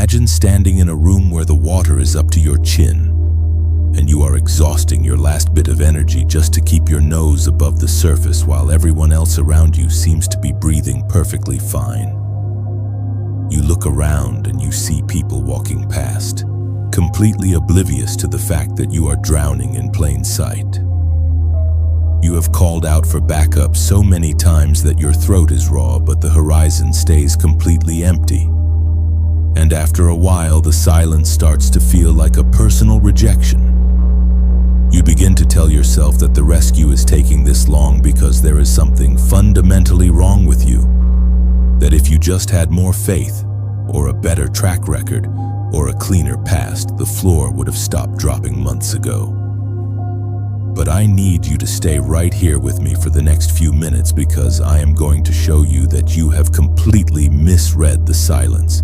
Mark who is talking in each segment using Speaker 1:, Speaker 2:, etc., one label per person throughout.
Speaker 1: Imagine standing in a room where the water is up to your chin, and you are exhausting your last bit of energy just to keep your nose above the surface while everyone else around you seems to be breathing perfectly fine. You look around and you see people walking past, completely oblivious to the fact that you are drowning in plain sight. You have called out for backup so many times that your throat is raw, but the horizon stays completely empty. And after a while, the silence starts to feel like a personal rejection. You begin to tell yourself that the rescue is taking this long because there is something fundamentally wrong with you. That if you just had more faith, or a better track record, or a cleaner past, the floor would have stopped dropping months ago. But I need you to stay right here with me for the next few minutes because I am going to show you that you have completely misread the silence.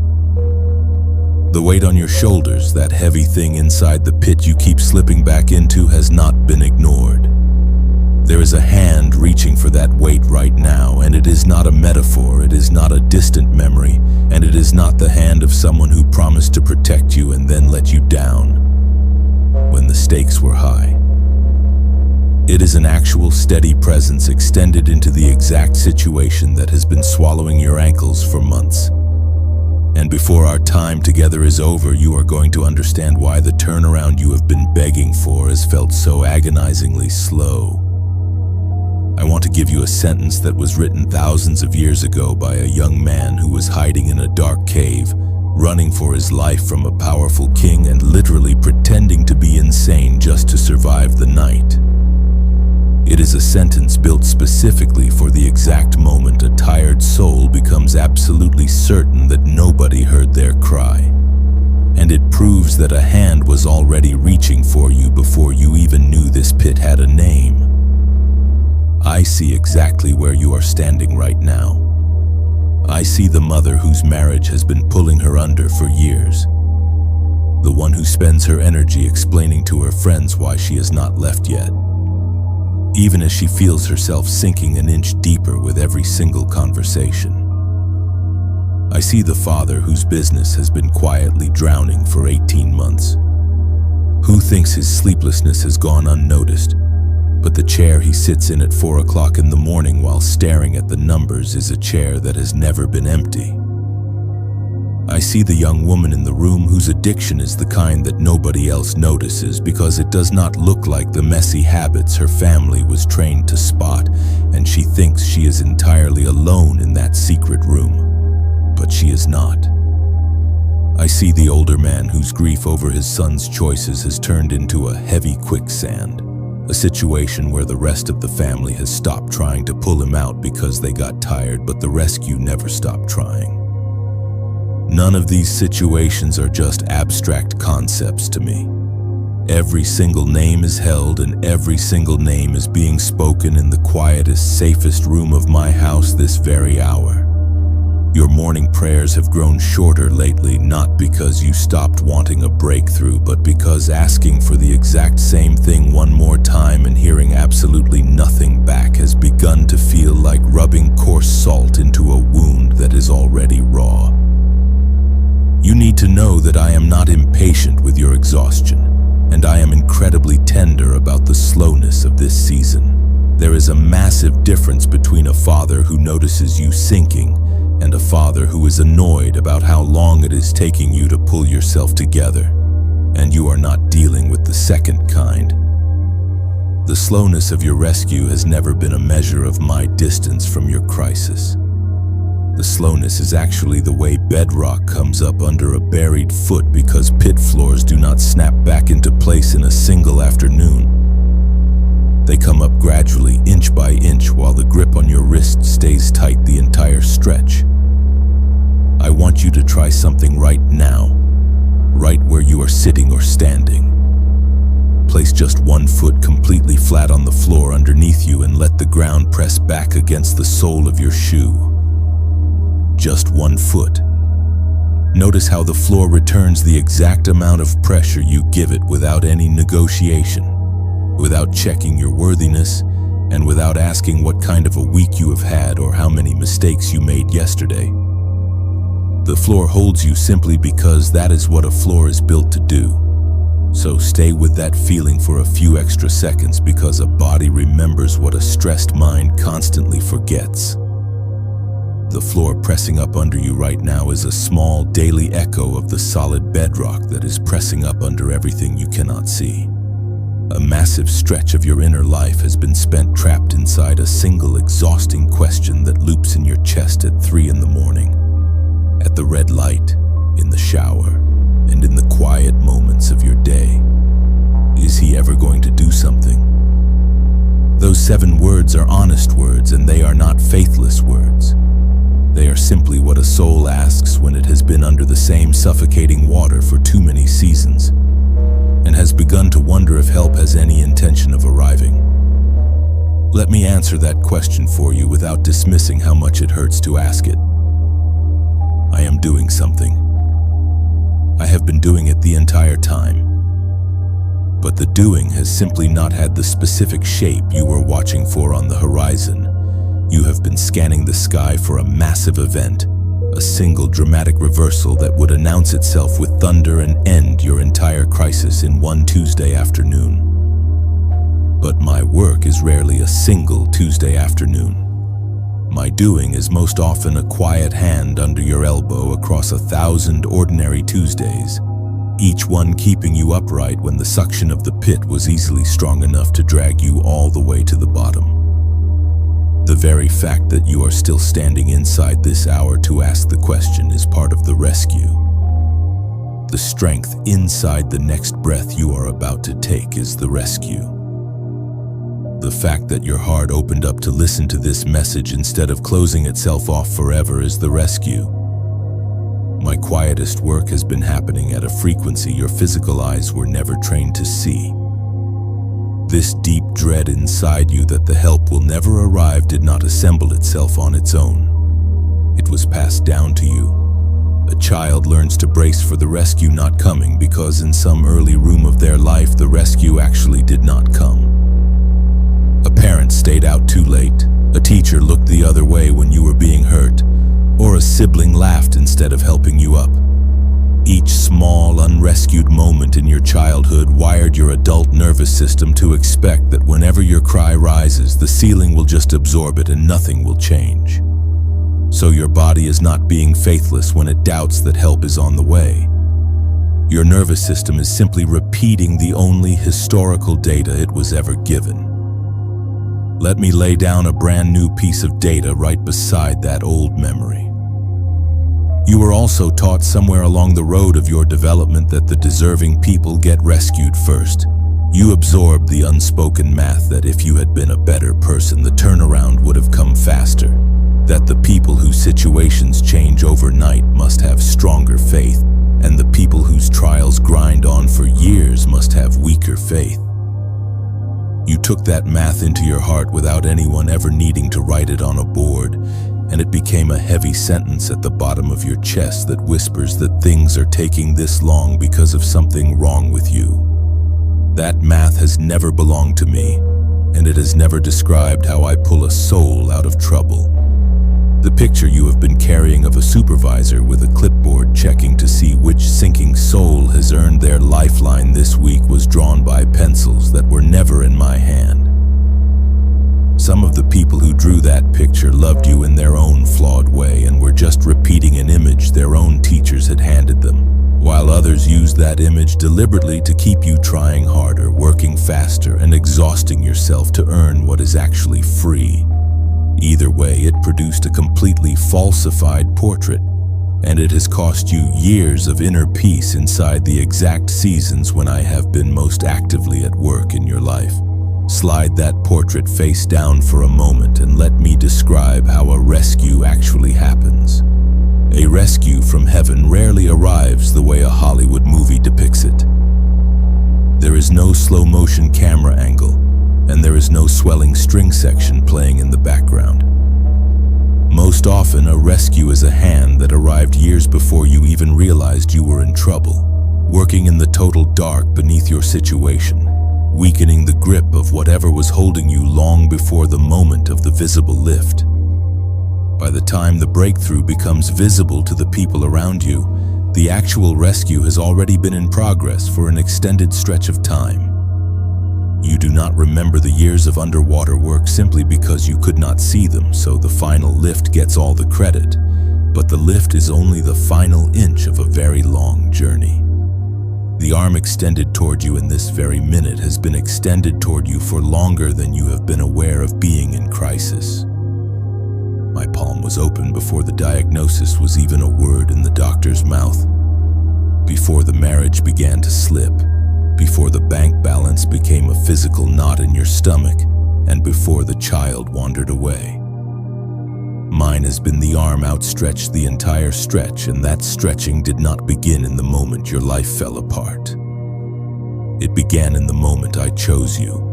Speaker 1: The weight on your shoulders, that heavy thing inside the pit you keep slipping back into, has not been ignored. There is a hand reaching for that weight right now, and it is not a metaphor, it is not a distant memory, and it is not the hand of someone who promised to protect you and then let you down when the stakes were high. It is an actual steady presence extended into the exact situation that has been swallowing your ankles for months. And before our time together is over, you are going to understand why the turnaround you have been begging for has felt so agonizingly slow. I want to give you a sentence that was written thousands of years ago by a young man who was hiding in a dark cave, running for his life from a powerful king and literally pretending to be insane just to survive the night. It is a sentence built specifically for the exact moment a tired soul becomes absolutely certain that nobody heard their cry. And it proves that a hand was already reaching for you before you even knew this pit had a name. I see exactly where you are standing right now. I see the mother whose marriage has been pulling her under for years. The one who spends her energy explaining to her friends why she has not left yet, even as she feels herself sinking an inch deeper with every single conversation. I see the father whose business has been quietly drowning for 18 months, who thinks his sleeplessness has gone unnoticed, but the chair he sits in at 4 o'clock in the morning while staring at the numbers is a chair that has never been empty. I see the young woman in the room whose addiction is the kind that nobody else notices because it does not look like the messy habits her family was trained to spot, and she thinks she is entirely alone in that secret room. But she is not. I see the older man whose grief over his son's choices has turned into a heavy quicksand, a situation where the rest of the family has stopped trying to pull him out because they got tired, but the rescue never stopped trying. None of these situations are just abstract concepts to me. Every single name is held and every single name is being spoken in the quietest, safest room of my house this very hour. Your morning prayers have grown shorter lately, not because you stopped wanting a breakthrough, but because asking for the exact same thing one more time and hearing absolutely nothing back has begun to feel like rubbing coarse salt into a wound that is already raw. You need to know that I am not impatient with your exhaustion, and I am incredibly tender about the slowness of this season. There is a massive difference between a father who notices you sinking and a father who is annoyed about how long it is taking you to pull yourself together, and you are not dealing with the second kind. The slowness of your rescue has never been a measure of my distance from your crisis. The slowness is actually the way bedrock comes up under a buried foot because pit floors do not snap back into place in a single afternoon. They come up gradually, inch by inch, while the grip on your wrist stays tight the entire stretch. I want you to try something right now, right where you are sitting or standing. Place just one foot completely flat on the floor underneath you and let the ground press back against the sole of your shoe. Just one foot. Notice how the floor returns the exact amount of pressure you give it without any negotiation, without checking your worthiness, and without asking what kind of a week you have had or how many mistakes you made yesterday. The floor holds you simply because that is what a floor is built to do. So stay with that feeling for a few extra seconds, because a body remembers what a stressed mind constantly forgets. The floor pressing up under you right now is a small daily echo of the solid bedrock that is pressing up under everything you cannot see. A massive stretch of your inner life has been spent trapped inside a single exhausting question that loops in your chest at 3 in the morning, at the red light, in the shower, and in the quiet moments of your day. Is he ever going to do something? Those 7 words are honest words, and they are not faithless words. They are simply what a soul asks when it has been under the same suffocating water for too many seasons, and has begun to wonder if help has any intention of arriving. Let me answer that question for you without dismissing how much it hurts to ask it. I am doing something. I have been doing it the entire time. But the doing has simply not had the specific shape you were watching for on the horizon. You have been scanning the sky for a massive event, a single dramatic reversal that would announce itself with thunder and end your entire crisis in one Tuesday afternoon. But my work is rarely a single Tuesday afternoon. My doing is most often a quiet hand under your elbow across 1,000 ordinary Tuesdays, each one keeping you upright when the suction of the pit was easily strong enough to drag you all the way to the bottom. The very fact that you are still standing inside this hour to ask the question is part of the rescue. The strength inside the next breath you are about to take is the rescue. The fact that your heart opened up to listen to this message instead of closing itself off forever is the rescue. My quietest work has been happening at a frequency your physical eyes were never trained to see. This deep dread inside you that the help will never arrive did not assemble itself on its own. It was passed down to you. A child learns to brace for the rescue not coming because in some early room of their life the rescue actually did not come. A parent stayed out too late, a teacher looked the other way when you were being hurt, or a sibling laughed instead of helping you up. Each small, unrescued moment in your childhood wired your adult nervous system to expect that whenever your cry rises, the ceiling will just absorb it and nothing will change. So your body is not being faithless when it doubts that help is on the way. Your nervous system is simply repeating the only historical data it was ever given. Let me lay down a brand new piece of data right beside that old memory. You were also taught somewhere along the road of your development that the deserving people get rescued first. You absorbed the unspoken math that if you had been a better person, the turnaround would have come faster. That the people whose situations change overnight must have stronger faith, and the people whose trials grind on for years must have weaker faith. You took that math into your heart without anyone ever needing to write it on a board, and it became a heavy sentence at the bottom of your chest that whispers that things are taking this long because of something wrong with you. That math has never belonged to me, and it has never described how I pull a soul out of trouble. The picture you have been carrying of a supervisor with a clipboard checking to see which sinking soul has earned their lifeline this week was drawn by pencils that were never in my hand. Some of the people who drew that picture loved you in their own flawed way and were just repeating an image their own teachers had handed them, while others used that image deliberately to keep you trying harder, working faster, and exhausting yourself to earn what is actually free. Either way, it produced a completely falsified portrait, and it has cost you years of inner peace inside the exact seasons when I have been most actively at work in your life. Slide that portrait face down for a moment and let me describe how a rescue actually happens. A rescue from heaven rarely arrives the way a Hollywood movie depicts it. There is no slow-motion camera angle, and there is no swelling string section playing in the background. Most often, a rescue is a hand that arrived years before you even realized you were in trouble, working in the total dark beneath your situation, weakening the grip of whatever was holding you long before the moment of the visible lift. By the time the breakthrough becomes visible to the people around you, the actual rescue has already been in progress for an extended stretch of time. You do not remember the years of underwater work simply because you could not see them, so the final lift gets all the credit. But the lift is only the final inch of a very long journey. The arm extended toward you in this very minute has been extended toward you for longer than you have been aware of being in crisis. My palm was open before the diagnosis was even a word in the doctor's mouth. Before the marriage began to slip, before the bank balance became a physical knot in your stomach, and before the child wandered away. Mine has been the arm outstretched the entire stretch, and that stretching did not begin in the moment your life fell apart. It began in the moment I chose you,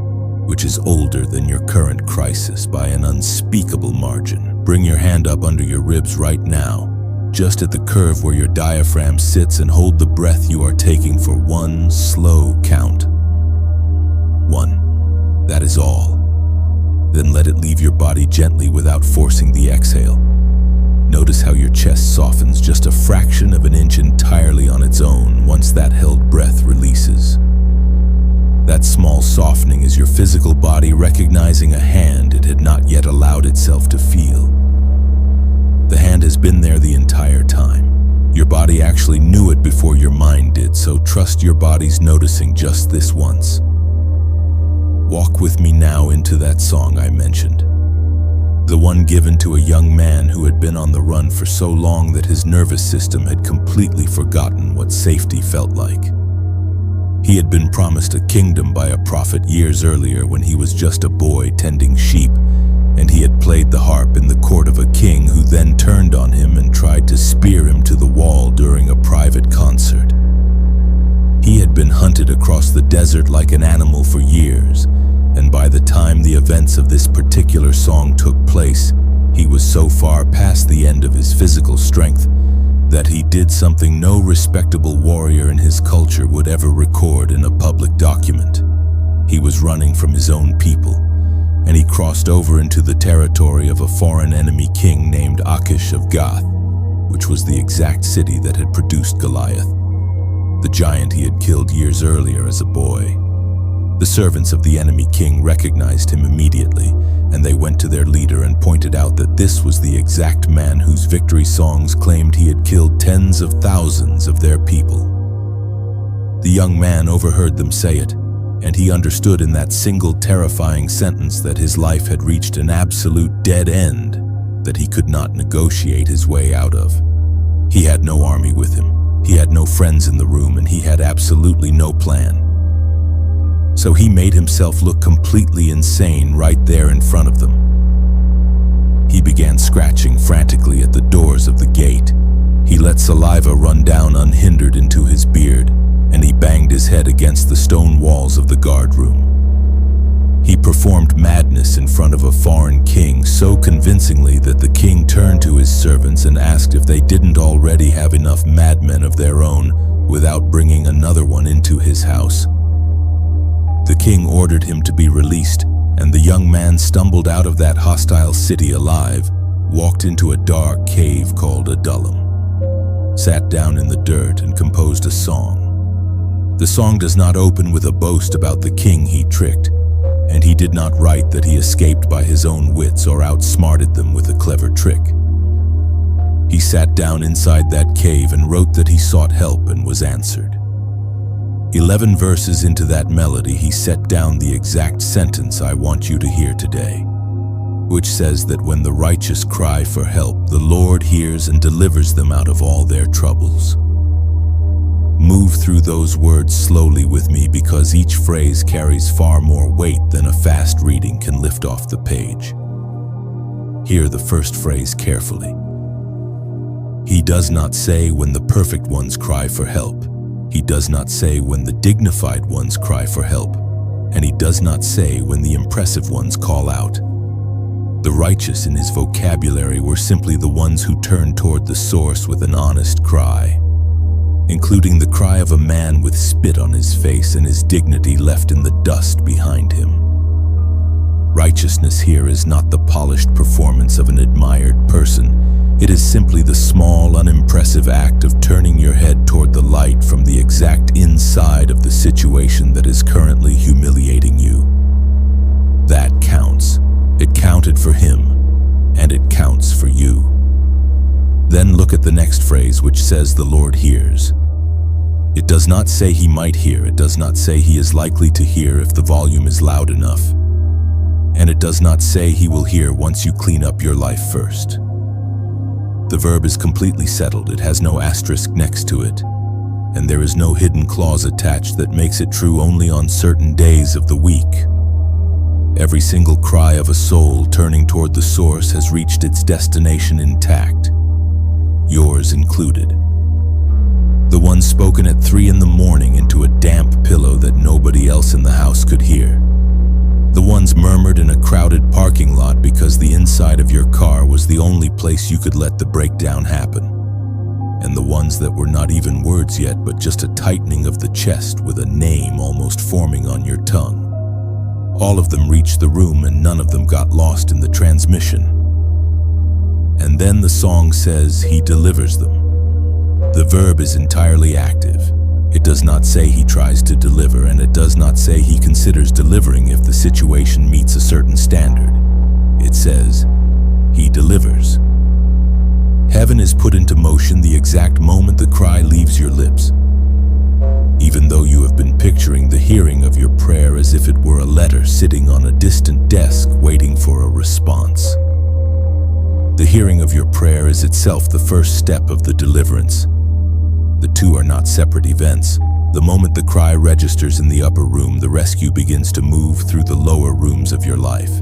Speaker 1: which is older than your current crisis by an unspeakable margin. Bring your hand up under your ribs right now, just at the curve where your diaphragm sits, and hold the breath you are taking for one slow count. 1. That is all. Then let it leave your body gently without forcing the exhale. Notice how your chest softens just a fraction of an inch entirely on its own once that held breath releases. That small softening is your physical body recognizing a hand it had not yet allowed itself to feel. The hand has been there the entire time. Your body actually knew it before your mind did, so trust your body's noticing just this once. Walk with me now into that song I mentioned. The one given to a young man who had been on the run for so long that his nervous system had completely forgotten what safety felt like. He had been promised a kingdom by a prophet years earlier when he was just a boy tending sheep, and he had played the harp in the court of a king who then turned on him and tried to spear him to the wall during a private concert. He had been hunted across the desert like an animal for years, and by the time the events of this particular song took place, he was so far past the end of his physical strength that he did something no respectable warrior in his culture would ever record in a public document. He was running from his own people, and he crossed over into the territory of a foreign enemy king named Achish of Gath, which was the exact city that had produced Goliath, the giant he had killed years earlier as a boy. The servants of the enemy king recognized him immediately, and they went to their leader and pointed out that this was the exact man whose victory songs claimed he had killed tens of thousands of their people. The young man overheard them say it, and he understood in that single terrifying sentence that his life had reached an absolute dead end that he could not negotiate his way out of. He had no army with him, he had no friends in the room, and he had absolutely no plan. So he made himself look completely insane right there in front of them. He began scratching frantically at the doors of the gate. He let saliva run down unhindered into his beard, and he banged his head against the stone walls of the guard room. He performed madness in front of a foreign king so convincingly that the king turned to his servants and asked if they didn't already have enough madmen of their own without bringing another one into his house. The king ordered him to be released, and the young man stumbled out of that hostile city alive, walked into a dark cave called Adullam, sat down in the dirt and composed a song. The song does not open with a boast about the king he tricked, and he did not write that he escaped by his own wits or outsmarted them with a clever trick. He sat down inside that cave and wrote that he sought help and was answered. 11 verses into that melody, he set down the exact sentence I want you to hear today, which says that when the righteous cry for help, the Lord hears and delivers them out of all their troubles. Move through those words slowly with me, because each phrase carries far more weight than a fast reading can lift off the page. Hear the first phrase carefully. He does not say when the perfect ones cry for help. He does not say when the dignified ones cry for help, and he does not say when the impressive ones call out. The righteous in his vocabulary were simply the ones who turned toward the source with an honest cry, including the cry of a man with spit on his face and his dignity left in the dust behind him. Righteousness here is not the polished performance of an admired person. It is simply the small, unimpressive act of turning your head toward the light from the exact inside of the situation that is currently humiliating you. That counts. It counted for him, and it counts for you. Then look at the next phrase, which says the Lord hears. It does not say he might hear. It does not say he is likely to hear if the volume is loud enough. And it does not say he will hear once you clean up your life first. The verb is completely settled. It has no asterisk next to it. And there is no hidden clause attached that makes it true only on certain days of the week. Every single cry of a soul turning toward the source has reached its destination intact, yours included. The one spoken at 3 a.m. into a damp pillow that nobody else in the house could hear. The ones murmured in a crowded parking lot because the inside of your car was the only place you could let the breakdown happen. And the ones that were not even words yet, but just a tightening of the chest with a name almost forming on your tongue. All of them reached the room and none of them got lost in the transmission. And then the song says he delivers them. The verb is entirely active. It does not say he tries to deliver, and it does not say he considers delivering if the situation meets a certain standard. It says he delivers. Heaven is put into motion the exact moment the cry leaves your lips. Even though you have been picturing the hearing of your prayer as if it were a letter sitting on a distant desk waiting for a response. The hearing of your prayer is itself the first step of the deliverance. The two are not separate events. The moment the cry registers in the upper room, the rescue begins to move through the lower rooms of your life.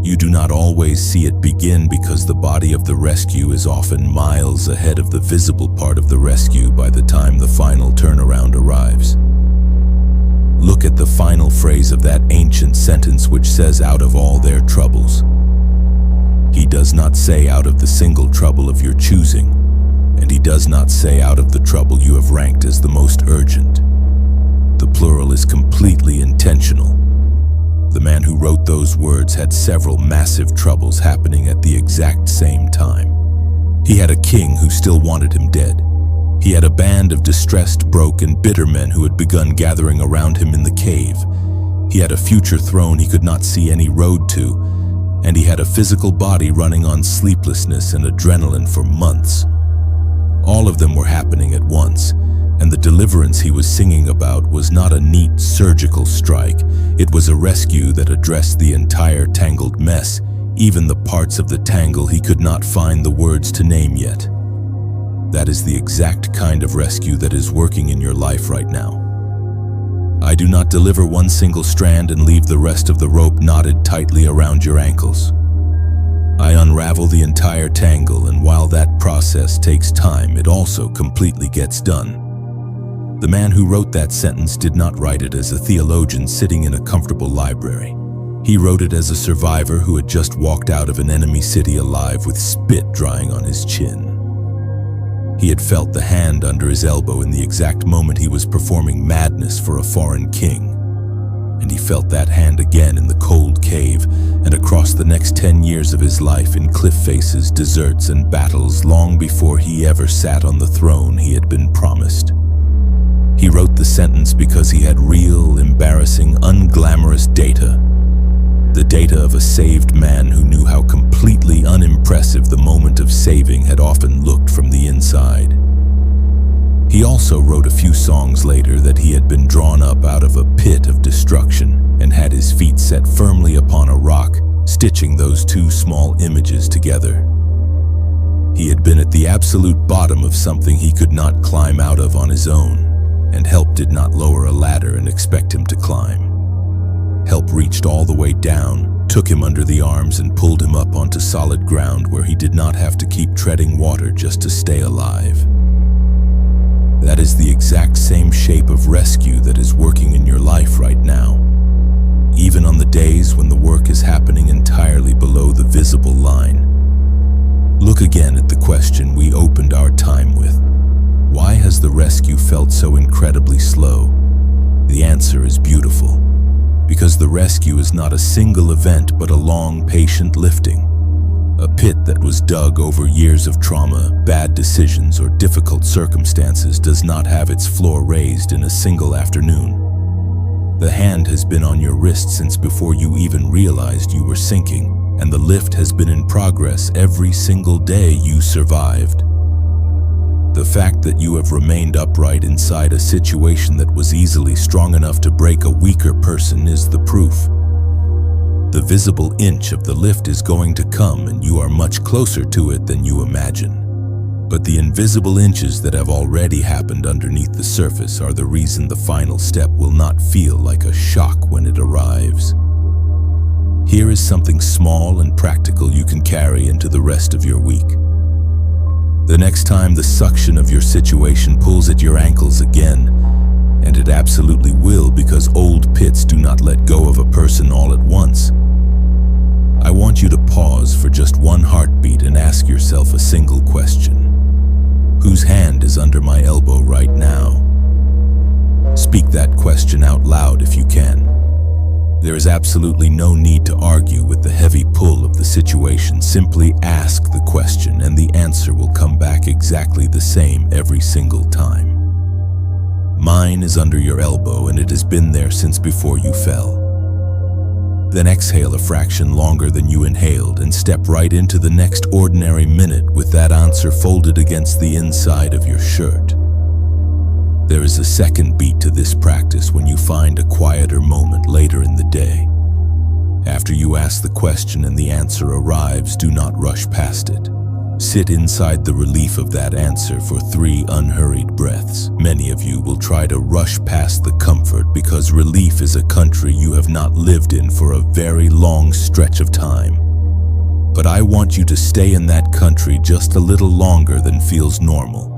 Speaker 1: You do not always see it begin because the body of the rescue is often miles ahead of the visible part of the rescue by the time the final turnaround arrives. Look at the final phrase of that ancient sentence which says, out of all their troubles. He does not say out of the single trouble of your choosing, and he does not say out of the trouble you have ranked as the most urgent. The plural is completely intentional. The man who wrote those words had several massive troubles happening at the exact same time. He had a king who still wanted him dead. He had a band of distressed, broke, and bitter men who had begun gathering around him in the cave. He had a future throne he could not see any road to, and he had a physical body running on sleeplessness and adrenaline for months. All of them were happening at once, and the deliverance he was singing about was not a neat surgical strike. It was a rescue that addressed the entire tangled mess, even the parts of the tangle he could not find the words to name yet. That is the exact kind of rescue that is working in your life right now. I do not deliver one single strand and leave the rest of the rope knotted tightly around your ankles. I unravel the entire tangle, and while that process takes time, it also completely gets done. The man who wrote that sentence did not write it as a theologian sitting in a comfortable library. He wrote it as a survivor who had just walked out of an enemy city alive with spit drying on his chin. He had felt the hand under his elbow in the exact moment he was performing madness for a foreign king. And he felt that hand again in the cold cave and across the next 10 years of his life in cliff faces, deserts, and battles long before he ever sat on the throne he had been promised. He wrote the sentence because he had real, embarrassing, unglamorous data. The data of a saved man who knew how completely unimpressive the moment of saving had often looked from the inside. He also wrote a few songs later that he had been drawn up out of a pit of destruction and had his feet set firmly upon a rock, stitching those two small images together. He had been at the absolute bottom of something he could not climb out of on his own, and help did not lower a ladder and expect him to climb. Help reached all the way down, took him under the arms, and pulled him up onto solid ground where he did not have to keep treading water just to stay alive. That is the exact same shape of rescue that is working in your life right now. Even on the days when the work is happening entirely below the visible line. Look again at the question we opened our time with. Why has the rescue felt so incredibly slow? The answer is beautiful. Because the rescue is not a single event but a long, patient lifting. A pit that was dug over years of trauma, bad decisions, or difficult circumstances does not have its floor raised in a single afternoon. The hand has been on your wrist since before you even realized you were sinking, and the lift has been in progress every single day you survived. The fact that you have remained upright inside a situation that was easily strong enough to break a weaker person is the proof. The visible inch of the lift is going to come, and you are much closer to it than you imagine. But the invisible inches that have already happened underneath the surface are the reason the final step will not feel like a shock when it arrives. Here is something small and practical you can carry into the rest of your week. The next time the suction of your situation pulls at your ankles again, and it absolutely will because old pits do not let go of a person all at once, I want you to pause for just one heartbeat and ask yourself a single question. Whose hand is under my elbow right now? Speak that question out loud if you can. There is absolutely no need to argue with the heavy pull of the situation. Simply ask the question and the answer will come back exactly the same every single time. Mine is under your elbow and it has been there since before you fell. Then exhale a fraction longer than you inhaled and step right into the next ordinary minute with that answer folded against the inside of your shirt. There is a second beat to this practice when you find a quieter moment later in the day. After you ask the question and the answer arrives, do not rush past it. Sit inside the relief of that answer for 3 unhurried breaths. Many of you will try to rush past the comfort because relief is a country you have not lived in for a very long stretch of time. But I want you to stay in that country just a little longer than feels normal.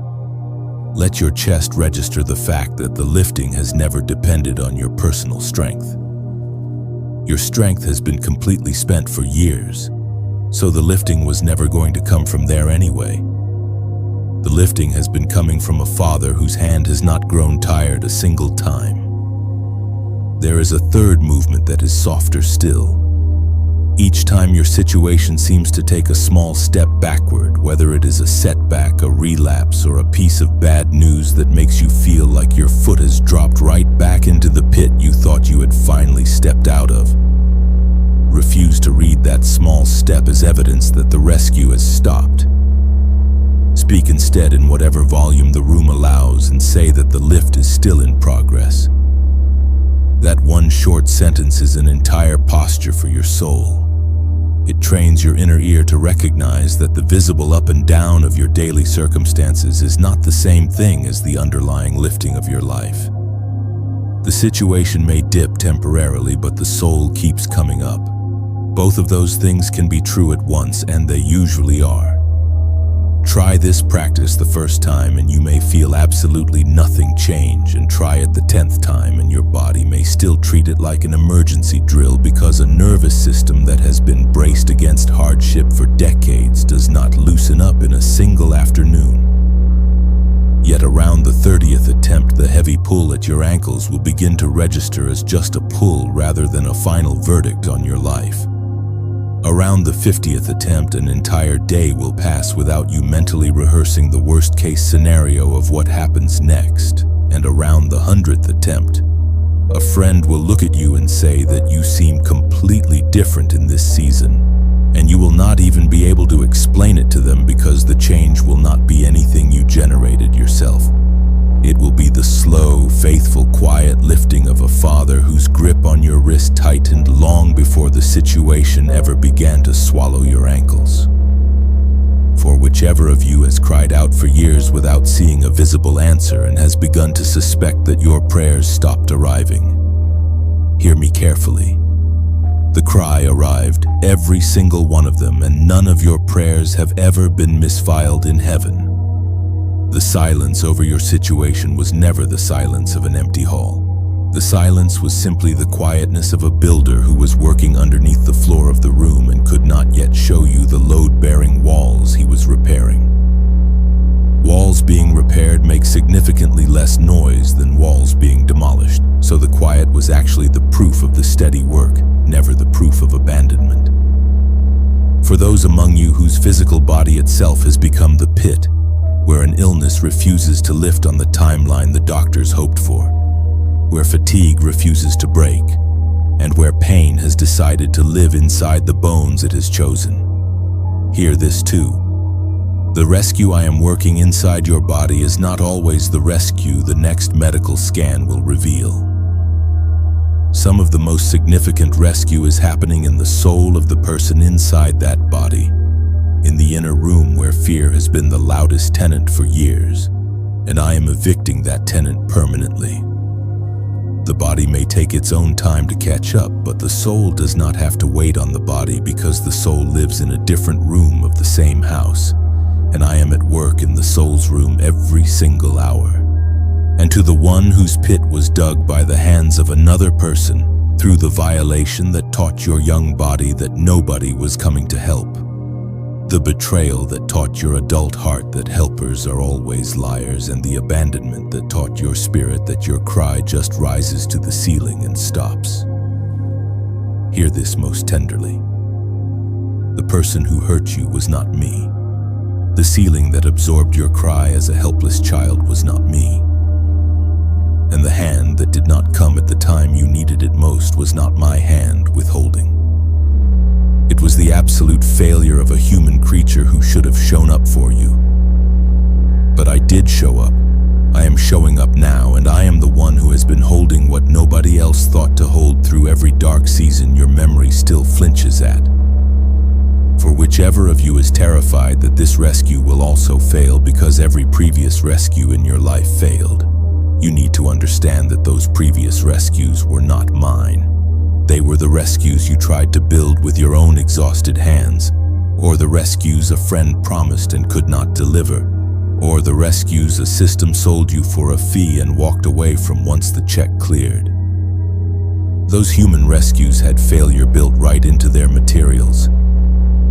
Speaker 1: Let your chest register the fact that the lifting has never depended on your personal strength. Your strength has been completely spent for years, so the lifting was never going to come from there anyway. The lifting has been coming from a father whose hand has not grown tired a single time. There is a third movement that is softer still. Each time your situation seems to take a small step backward, whether it is a setback, a relapse, or a piece of bad news that makes you feel like your foot has dropped right back into the pit you thought you had finally stepped out of, refuse to read that small step as evidence that the rescue has stopped. Speak instead in whatever volume the room allows and say that the lift is still in progress. That one short sentence is an entire posture for your soul. It trains your inner ear to recognize that the visible up and down of your daily circumstances is not the same thing as the underlying lifting of your life. The situation may dip temporarily, but the soul keeps coming up. Both of those things can be true at once, and they usually are. Try this practice the first time and you may feel absolutely nothing change, and try it the 10th time and your body may still treat it like an emergency drill because a nervous system that has been braced against hardship for decades does not loosen up in a single afternoon. Yet around the 30th attempt, the heavy pull at your ankles will begin to register as just a pull rather than a final verdict on your life. Around the 50th attempt, an entire day will pass without you mentally rehearsing the worst-case scenario of what happens next. And around the 100th attempt, a friend will look at you and say that you seem completely different in this season, and you will not even be able to explain it to them because the change will not be anything you generated yourself. It will be the slow, faithful, quiet lifting of a father whose grip on your wrist tightened long before the situation ever began to swallow your ankles. For whichever of you has cried out for years without seeing a visible answer and has begun to suspect that your prayers stopped arriving, hear me carefully. The cry arrived, every single one of them, and none of your prayers have ever been misfiled in heaven. The silence over your situation was never the silence of an empty hall. The silence was simply the quietness of a builder who was working underneath the floor of the room and could not yet show you the load-bearing walls he was repairing. Walls being repaired make significantly less noise than walls being demolished, so the quiet was actually the proof of the steady work, never the proof of abandonment. For those among you whose physical body itself has become the pit, where an illness refuses to lift on the timeline the doctors hoped for, where fatigue refuses to break, and where pain has decided to live inside the bones it has chosen, hear this too. The rescue I am working inside your body is not always the rescue the next medical scan will reveal. Some of the most significant rescue is happening in the soul of the person inside that body, in the inner room where fear has been the loudest tenant for years, and I am evicting that tenant permanently. The body may take its own time to catch up, but the soul does not have to wait on the body because the soul lives in a different room of the same house, and I am at work in the soul's room every single hour. And to the one whose pit was dug by the hands of another person, through the violation that taught your young body that nobody was coming to help, the betrayal that taught your adult heart that helpers are always liars, and the abandonment that taught your spirit that your cry just rises to the ceiling and stops. Hear this most tenderly. The person who hurt you was not me. The ceiling that absorbed your cry as a helpless child was not me. And the hand that did not come at the time you needed it most was not my hand withholding. It was the absolute failure of a human creature who should have shown up for you. But I did show up. I am showing up now, and I am the one who has been holding what nobody else thought to hold through every dark season your memory still flinches at. For whichever of you is terrified that this rescue will also fail because every previous rescue in your life failed, you need to understand that those previous rescues were not mine. They were the rescues you tried to build with your own exhausted hands, or the rescues a friend promised and could not deliver, or the rescues a system sold you for a fee and walked away from once the check cleared. Those human rescues had failure built right into their materials.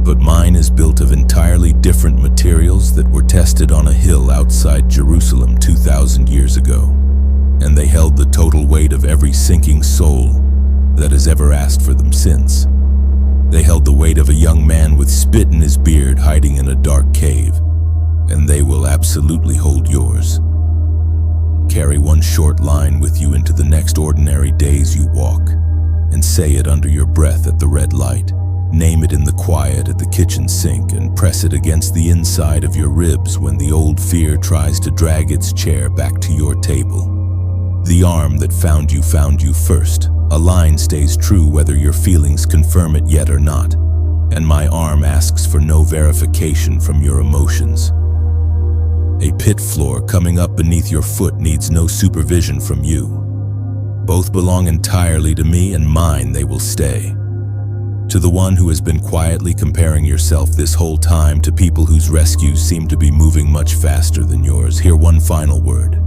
Speaker 1: But mine is built of entirely different materials that were tested on a hill outside Jerusalem 2,000 years ago, and they held the total weight of every sinking soul that has ever asked for them since. They held the weight of a young man with spit in his beard hiding in a dark cave, and they will absolutely hold yours. Carry one short line with you into the next ordinary days you walk, and say it under your breath at the red light. Name it in the quiet at the kitchen sink, and press it against the inside of your ribs when the old fear tries to drag its chair back to your table. The arm that found you first. A line stays true whether your feelings confirm it yet or not, and my arm asks for no verification from your emotions. A pit floor coming up beneath your foot needs no supervision from you. Both belong entirely to me, and mine they will stay. To the one who has been quietly comparing yourself this whole time to people whose rescues seem to be moving much faster than yours, hear one final word.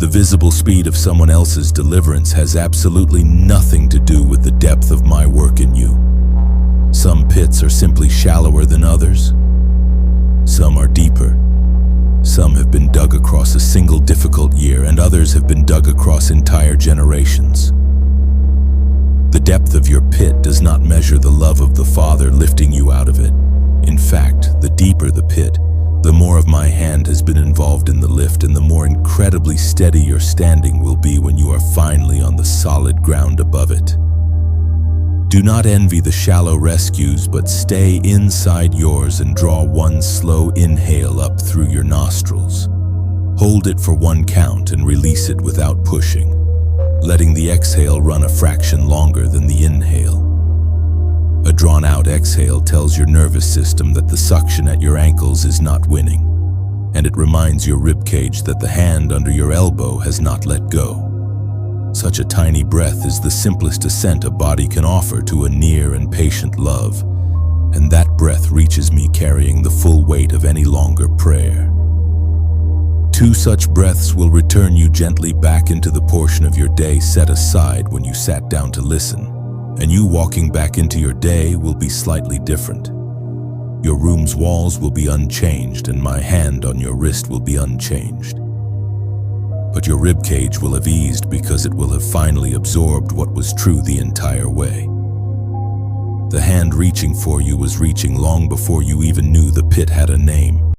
Speaker 1: The visible speed of someone else's deliverance has absolutely nothing to do with the depth of my work in you. Some pits are simply shallower than others. Some are deeper. Some have been dug across a single difficult year, and others have been dug across entire generations. The depth of your pit does not measure the love of the Father lifting you out of it. In fact, the deeper the pit, the more of my hand has been involved in the lift, and the more incredibly steady your standing will be when you are finally on the solid ground above it. Do not envy the shallow rescues, but stay inside yours and draw one slow inhale up through your nostrils. Hold it for one count and release it without pushing, letting the exhale run a fraction longer than the inhale. A drawn-out exhale tells your nervous system that the suction at your ankles is not winning, and it reminds your ribcage that the hand under your elbow has not let go. Such a tiny breath is the simplest ascent a body can offer to a near and patient love, and that breath reaches me carrying the full weight of any longer prayer. 2 such breaths will return you gently back into the portion of your day set aside when you sat down to listen, and you walking back into your day will be slightly different. Your room's walls will be unchanged, and my hand on your wrist will be unchanged. But your ribcage will have eased because it will have finally absorbed what was true the entire way. The hand reaching for you was reaching long before you even knew the pit had a name.